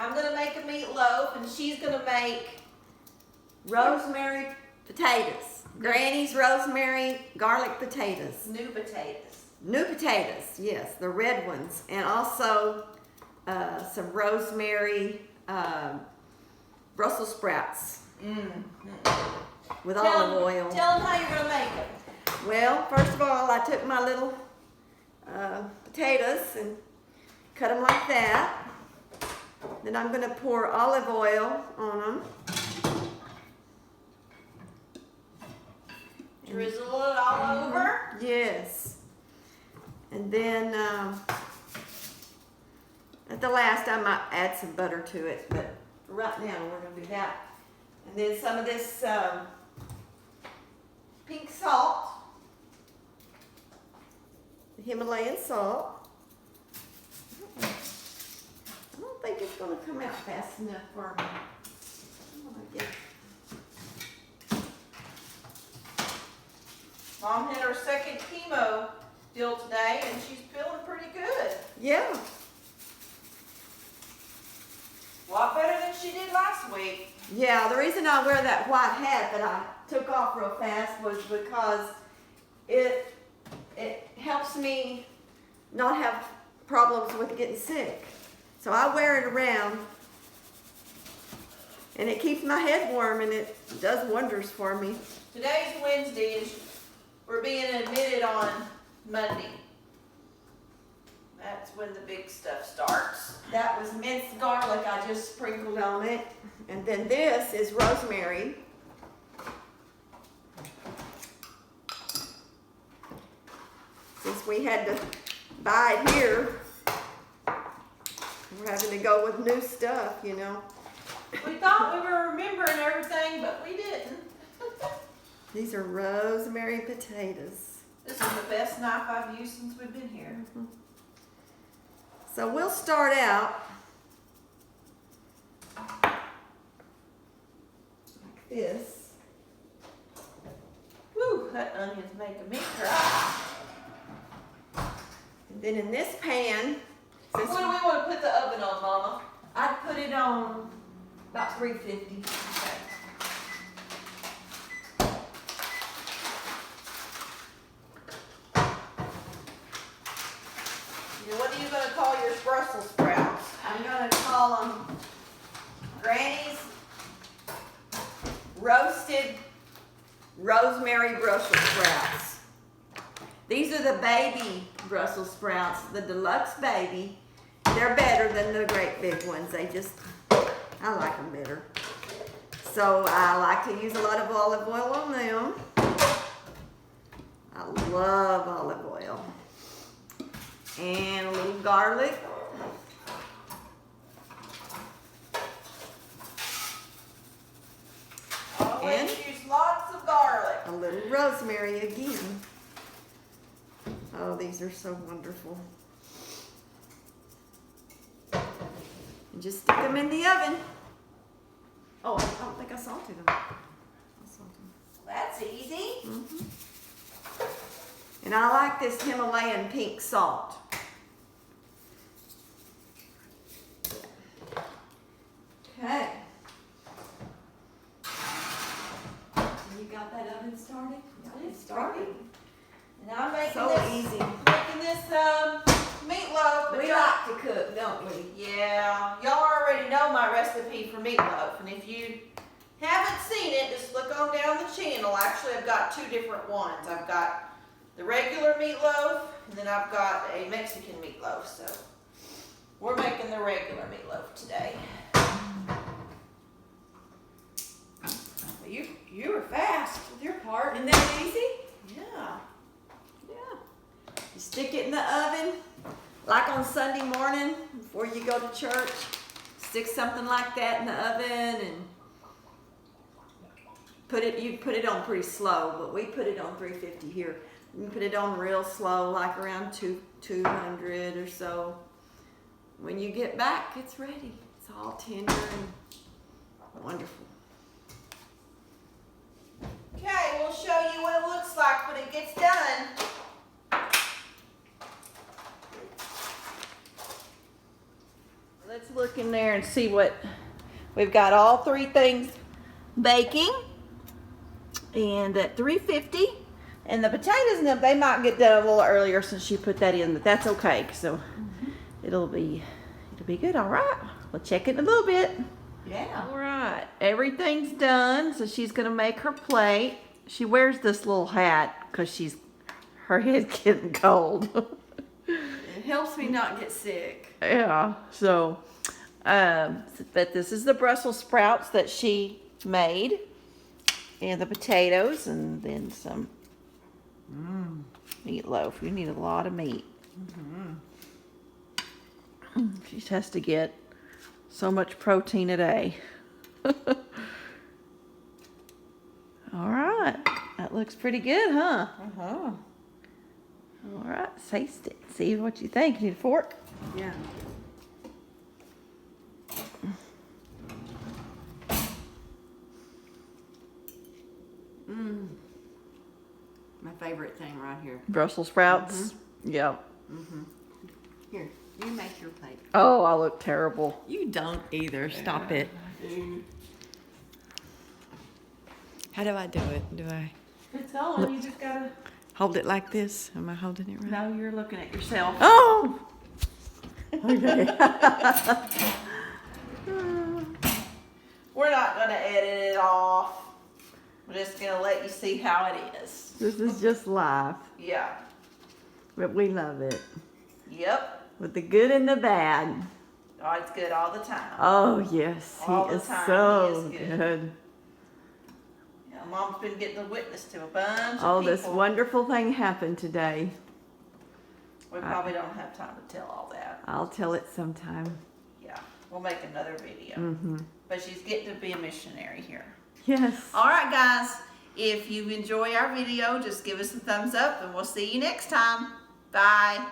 I'm gonna make a meatloaf, and she's gonna make rosemary potatoes. Granny's rosemary garlic potatoes. New potatoes. New potatoes, yes, the red ones, and also some rosemary Brussels sprouts with olive oil. Tell them how you're gonna make them. Well, first of all, I took my little potatoes and cut them like that. Then I'm going to pour olive oil on them. Drizzle it all over. Yes. And then at the last I might add some butter to it, but right now we're going to do that. And then some of this pink salt, the Himalayan salt. I don't think it's going to come out fast enough for me. I'm gonna get Mom had her second chemo deal today, and she's feeling pretty good. Yeah. A lot better than she did last week. Yeah, the reason I wear that white hat that I took off real fast was because it helps me not have problems with getting sick. So I wear it around, and it keeps my head warm, and it does wonders for me. Today's Wednesday, and we're being admitted on Monday. That's when the big stuff starts. That was minced garlic I just sprinkled on it. And then this is rosemary. Since we had to buy it here, we're having to go with new stuff, you know. We thought we were remembering everything, but we didn't. These are rosemary potatoes. This is the best knife I've used since we've been here. So we'll start out like this. Whew, that onion's making me cry. And then in this pan, What do we want to put the oven on, Mama? I'd put it on about 350. Okay. Now, what are you going to call your Brussels sprouts? I'm going to call them Granny's roasted rosemary Brussels sprouts. These are the baby Brussels sprouts, the deluxe baby. They're better than the great big ones. I like them better. So I like to use a lot of olive oil on them. I love olive oil. And a little garlic. Always use lots of garlic. A little rosemary again. Oh, these are so wonderful. And just stick them in the oven. Oh, I don't think I salted them. That's easy. And I like this Himalayan pink salt. Okay. You got that oven started? It's starting. And I'm making So this, easy. making this meatloaf. But We like to cook, don't we? yeah, y'all already know my recipe for meatloaf. And if you haven't seen it, just look on down the channel. Actually, I've got two different ones. I've got the regular meatloaf, and then I've got a Mexican meatloaf. So we're making the regular meatloaf today. You were fast with your part. Isn't that easy? Yeah. Yeah. You stick it in the oven, like on Sunday morning before you go to church. Stick something like that in the oven and you put it on pretty slow, but we put it on 350 here. You put it on real slow, like around 200 or so. When you get back, it's ready. It's all tender and wonderful. Okay, we'll show you what it looks like when it gets done. The Let's look in there and see what we've got. All three things baking, and at 350. And the potatoes and them, they might get done a little earlier since you put that in, but that's okay. So it'll be good. All right, we'll check it in a little bit. Yeah. All right, everything's done. So she's gonna make her plate. She wears this little hat because her head's getting cold. It helps me not get sick. Yeah. So, but this is the Brussels sprouts that she made, and the potatoes, and then some meatloaf. You need a lot of meat. She has to get so much protein a day. All right, that looks pretty good, huh? Uh-huh. All right, taste it. See what you think. You need a fork? Yeah. My favorite thing right here. Brussels sprouts. Yep. Here, you make your plate. Oh, I look terrible. You don't either. Stop it. How do I do it? Do I It's on. You just gotta. hold it like this? Am I holding it right? No, you're looking at yourself. Oh! Okay. We're not gonna edit it off. We're just gonna let you see how it is. This is just life, Yeah. but we love it. Yep. With the good and the bad. Oh, it's good all the time. Oh, yes. All He the is time, so he is good. good. Yeah, Mom's been getting a witness to a bunch Oh, of this people. wonderful thing happened today. We probably don't have time to tell all that. I'll tell it sometime. Yeah, we'll make another video. Mm-hmm. But she's getting to be a missionary here. Yes. All right, guys. If you enjoy our video, just give us a thumbs up, and we'll see you next time. Bye.